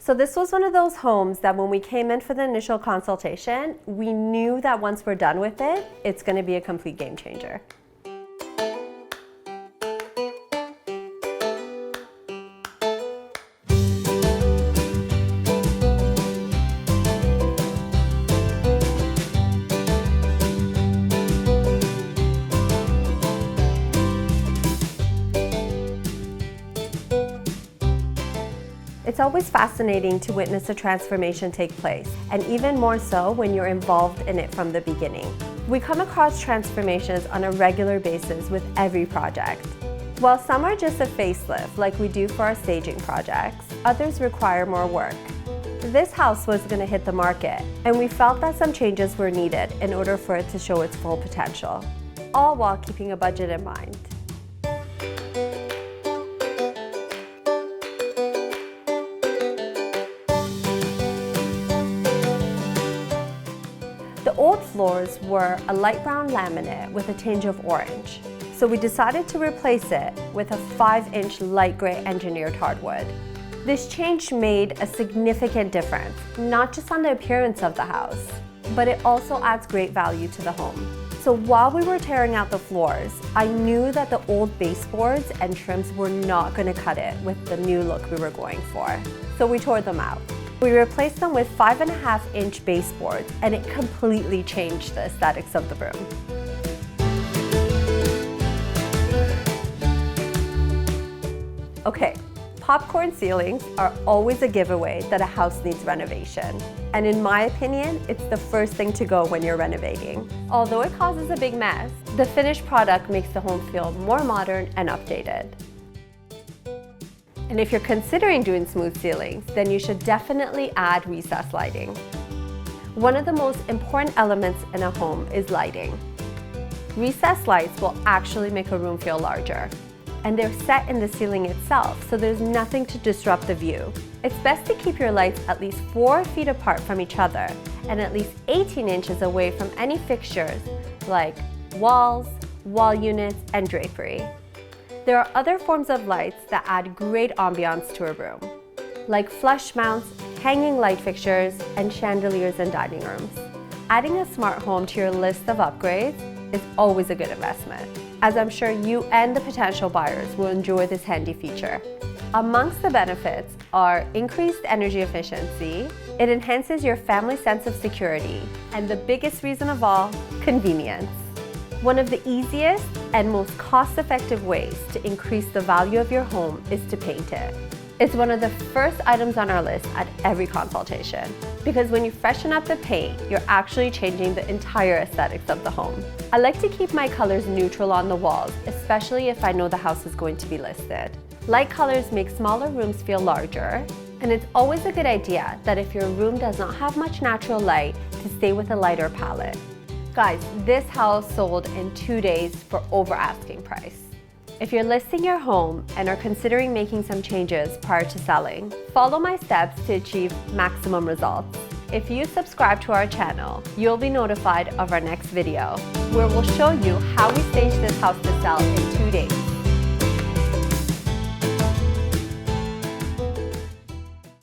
So this was one of those homes that when we came in for the initial consultation, we knew that once we're done with it, it's going to be a complete game changer. It's always fascinating to witness a transformation take place, and even more so when you're involved in it from the beginning. We come across transformations on a regular basis with every project. While some are just a facelift, like we do for our staging projects, others require more work. This house was going to hit the market, and we felt that some changes were needed in order for it to show its full potential, all while keeping a budget in mind. The old floors were a light brown laminate with a tinge of orange, so we decided to replace it with a 5-inch light gray engineered hardwood. This change made a significant difference, not just on the appearance of the house, but it also adds great value to the home. So while we were tearing out the floors, I knew that the old baseboards and trims were not going to cut it with the new look we were going for, so we tore them out. We replaced them with 5.5-inch baseboards, and it completely changed the aesthetics of the room. Okay, popcorn ceilings are always a giveaway that a house needs renovation. And in my opinion, it's the first thing to go when you're renovating. Although it causes a big mess, the finished product makes the home feel more modern and updated. And if you're considering doing smooth ceilings, then you should definitely add recessed lighting. One of the most important elements in a home is lighting. Recessed lights will actually make a room feel larger, and they're set in the ceiling itself, so there's nothing to disrupt the view. It's best to keep your lights at least 4 feet apart from each other and at least 18 inches away from any fixtures like walls, wall units, and drapery. There are other forms of lights that add great ambiance to a room, like flush mounts, hanging light fixtures, and chandeliers in dining rooms. Adding a smart home to your list of upgrades is always a good investment, as I'm sure you and the potential buyers will enjoy this handy feature. Amongst the benefits are increased energy efficiency, it enhances your family's sense of security, and the biggest reason of all, convenience. One of the easiest and most cost-effective ways to increase the value of your home is to paint it. It's one of the first items on our list at every consultation, because when you freshen up the paint, you're actually changing the entire aesthetics of the home. I like to keep my colors neutral on the walls, especially if I know the house is going to be listed. Light colors make smaller rooms feel larger, and it's always a good idea that if your room does not have much natural light, to stay with a lighter palette. Guys, this house sold in 2 days for over asking price. If you're listing your home and are considering making some changes prior to selling, follow my steps to achieve maximum results. If you subscribe to our channel, you'll be notified of our next video, where we'll show you how we staged this house to sell in 2 days.